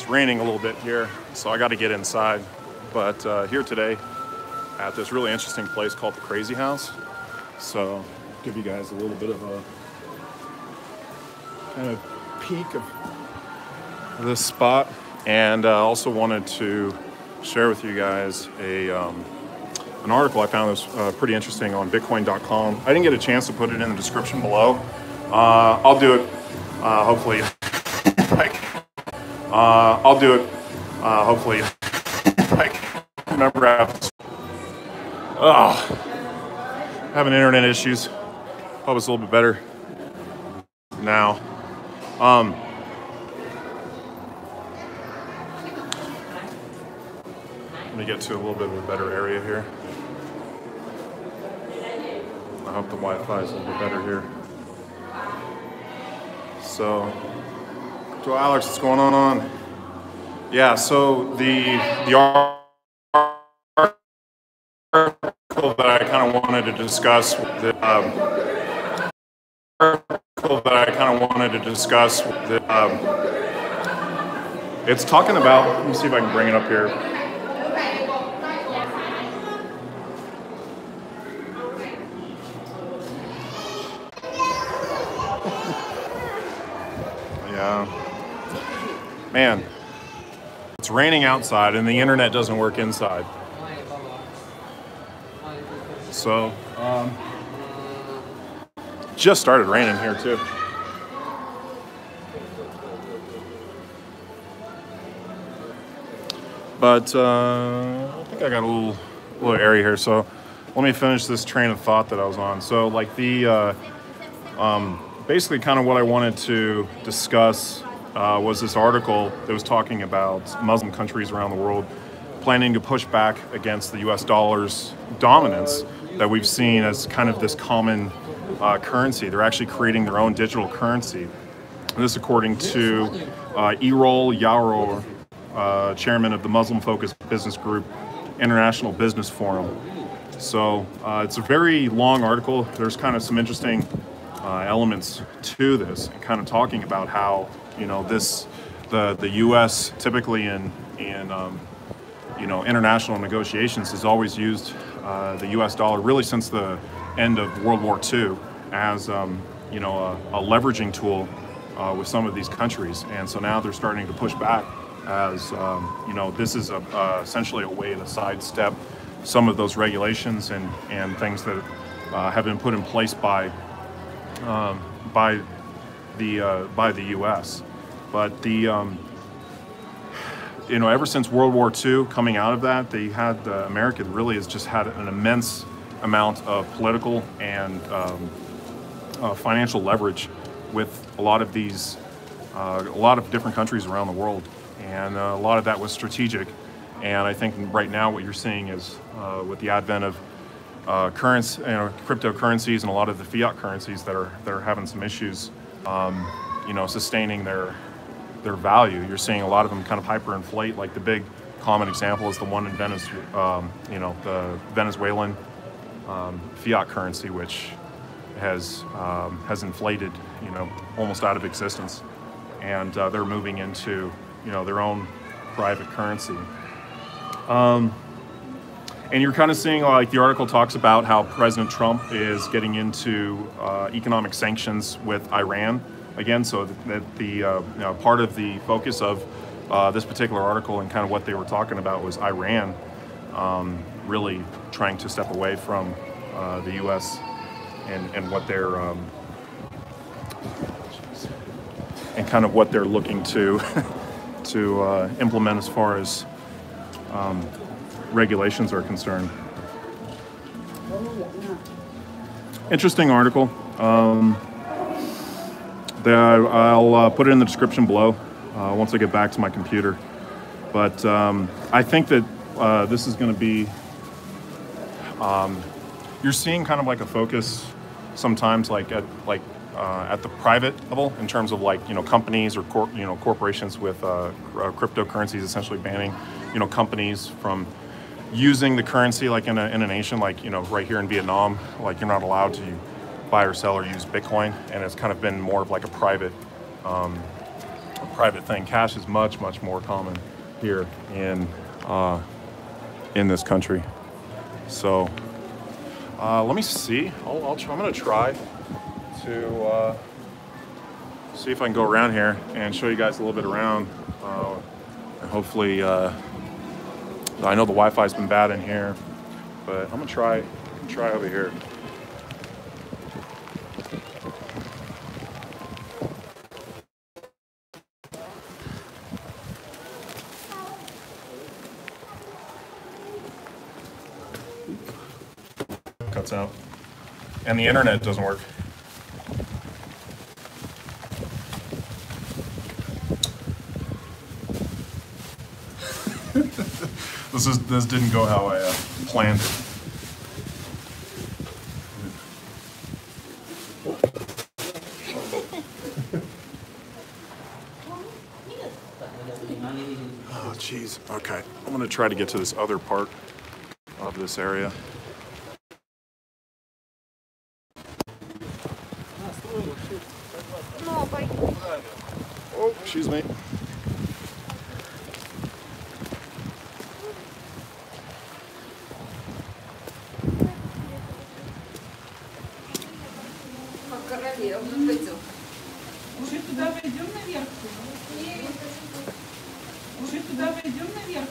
It's raining a little bit here, so I got to get inside. But here today at this really interesting place called the Crazy House. So give you guys a little bit of a kind of peek of this spot, and also wanted to share with you guys an article I found that was pretty interesting on Bitcoin.com. I didn't get a chance to put it in the description below. I'll do it hopefully. I'll do it hopefully. Remember after. Having internet issues. Hope it's a little bit better now. Let me get to a little bit of a better area here. I hope the Wi-Fi is a little bit better here. So, Alex, what's going on? Yeah, so the article that I kind of wanted to discuss, it's talking about, let me see if I can bring it up here. Yeah. Man, it's raining outside and the internet doesn't work inside. So, just started raining here too. But I think I got a little area here. So let me finish this train of thought that I was on. So like the basically kind of what I wanted to discuss was this article that was talking about Muslim countries around the world planning to push back against the US dollar's dominance that we've seen as kind of this common currency. They're actually creating their own digital currency. And this according to Erol Yaror, chairman of the Muslim-focused business group International Business Forum. So it's a very long article. There's kind of some interesting elements to this, and kind of talking about how, you know, the U.S. typically in international negotiations has always used the U.S. dollar really since the end of World War II as a leveraging tool with some of these countries, and so now they're starting to push back as this is essentially a way to sidestep some of those regulations and things that have been put in place by the U.S. But ever since World War II, coming out of that, they had America really has just had an immense amount of political and financial leverage with a lot of different countries around the world, and a lot of that was strategic. And I think right now what you're seeing is with the advent of cryptocurrencies and a lot of the fiat currencies that are having some issues, sustaining their value. You're seeing a lot of them kind of hyperinflate. Like the big common example is the one in the Venezuelan fiat currency, which has inflated, almost out of existence, and they're moving into their own private currency. And you're kind of seeing, like the article talks about how President Trump is getting into economic sanctions with Iran again. So that the part of the focus of this particular article and kind of what they were talking about was Iran really trying to step away from the U.S. and what they're and kind of what they're looking to to implement as far as regulations are concerned. Interesting article. I'll put it in the description below once I get back to my computer. But I think that this is going to be, you're seeing kind of like a focus sometimes like at the private level in terms of companies or corporations with cryptocurrencies essentially banning companies from using the currency like in a nation like right here in Vietnam, like you're not allowed to buy or sell or use Bitcoin, and it's kind of been more of like a private private thing. Cash is much, much more common here in this country. So let me see. I'm gonna try to see if I can go around here and show you guys a little bit around. And hopefully, I know the Wi-Fi's been bad in here, but I'm gonna try over here. Cuts out, and the internet doesn't work. This didn't go how I planned it. Oh, jeez. Okay, I'm gonna try to get to this other part of this area. Oh, excuse me. Уже туда пойдем наверх? Уже туда пойдем наверх?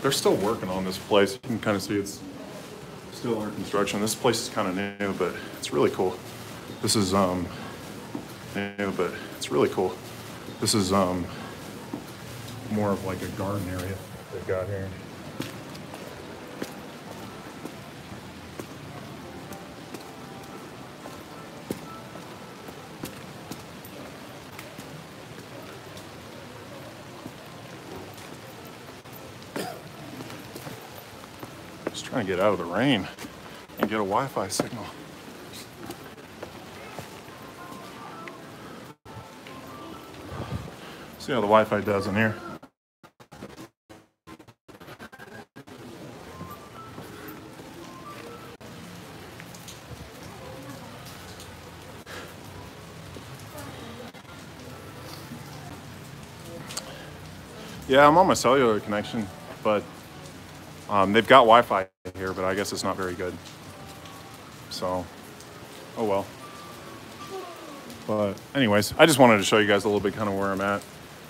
They're still working on this place. You can kind of see it's still under construction. This place is kind of new, but it's really cool. This is new, but it's really cool. This is more of like a garden area they've got here. Just trying to get out of the rain and get a Wi-Fi signal. See how the Wi-Fi does in here. Yeah, I'm on my cellular connection, but they've got Wi-Fi here, but I guess it's not very good. So, oh well. But anyways, I just wanted to show you guys a little bit kind of where I'm at.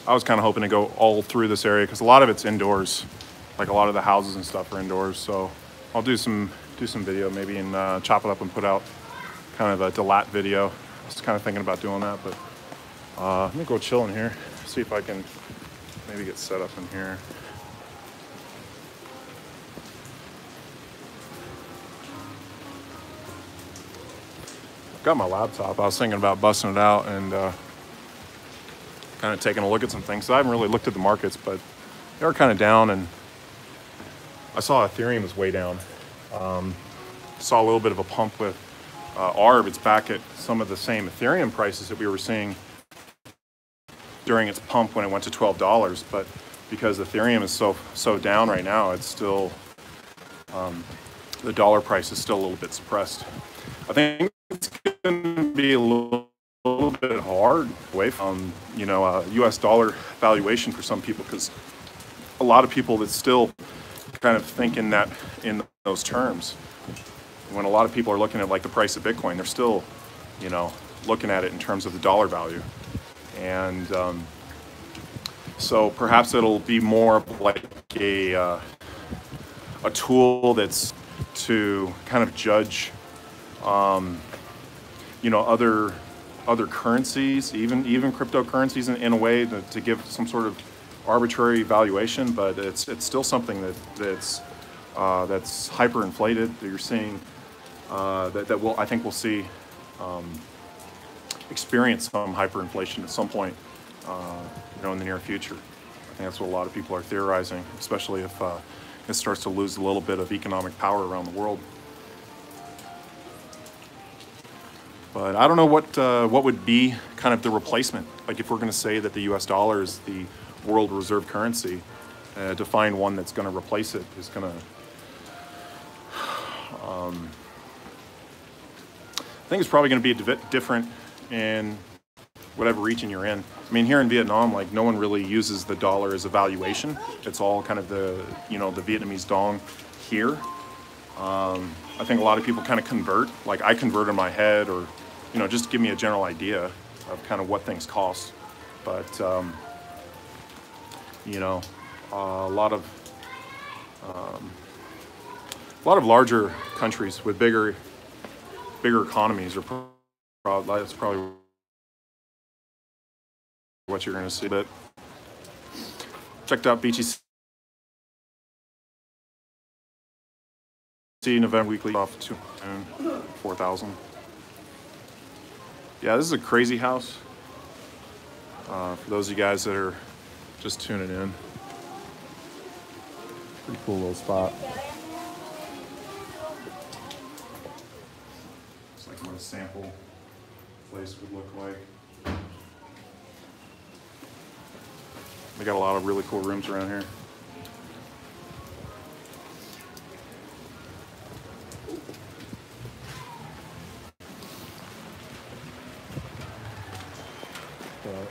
I was kind of hoping to go all through this area because a lot of it's indoors. Like a lot of the houses and stuff are indoors. So I'll do some video maybe and chop it up and put out kind of a delat video. I was kind of thinking about doing that, but let me go chill in here. See if I can maybe get set up in here. I've got my laptop. I was thinking about busting it out and kind of taking a look at some things. So I haven't really looked at the markets, but they were kind of down, and I saw Ethereum is way down. Saw a little bit of a pump with ARB. It's back at some of the same Ethereum prices that we were seeing during its pump when it went to $12, but because Ethereum is so down right now, it's still the dollar price is still a little bit suppressed. I think it's going to be a little bit hard away from U.S. dollar valuation for some people, because a lot of people that's still kind of thinking that in those terms. When a lot of people are looking at like the price of Bitcoin, they're still looking at it in terms of the dollar value. And so perhaps it'll be more of like a tool that's to kind of judge, other currencies, even cryptocurrencies in a way to give some sort of arbitrary valuation. But it's still something that's hyperinflated. That you're seeing I think we'll see experience some hyperinflation at some point, in the near future. I think that's what a lot of people are theorizing, especially if it starts to lose a little bit of economic power around the world. But I don't know what would be kind of the replacement. Like if we're going to say that the U.S. dollar is the world reserve currency. To find one that's going to replace it is going to, I think it's probably going to be a bit different in whatever region you're in. I mean, here in Vietnam, like no one really uses the dollar as a valuation. It's all kind of the, you know, the Vietnamese dong here. I think a lot of people kind of convert, like I convert in my head, or, you know, just give me a general idea of kind of what things cost. But, you know, a lot of larger countries with bigger economies are that's probably what you're going to see. But checked out BTC November weekly off 4,000. Yeah, this is a crazy house. For those of you guys that are just tuning in, pretty cool little spot. It's like what a sample place would look like. They got a lot of really cool rooms around here.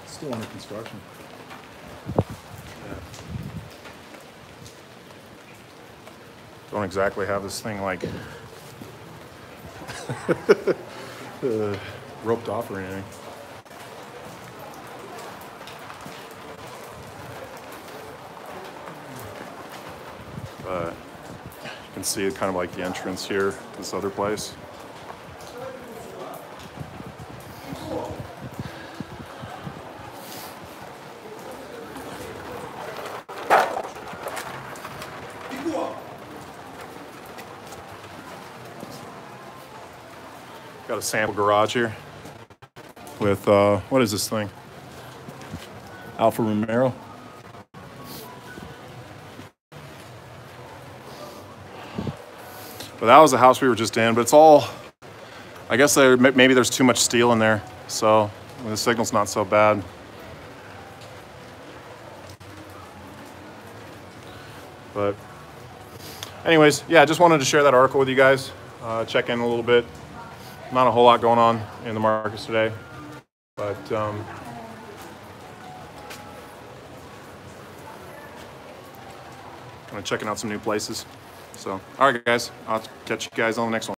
It's still under construction. Yeah. Don't exactly have this thing like roped off or anything. But you can see kind of like the entrance here to this other place. Got a sample garage here with, what is this thing? Alfa Romero. But that was the house we were just in, but it's all, I guess maybe there's too much steel in there, so the signal's not so bad. But anyways, yeah, I just wanted to share that article with you guys, check in a little bit. Not a whole lot going on in the markets today, but kind of checking out some new places. So, all right, guys, I'll catch you guys on the next one.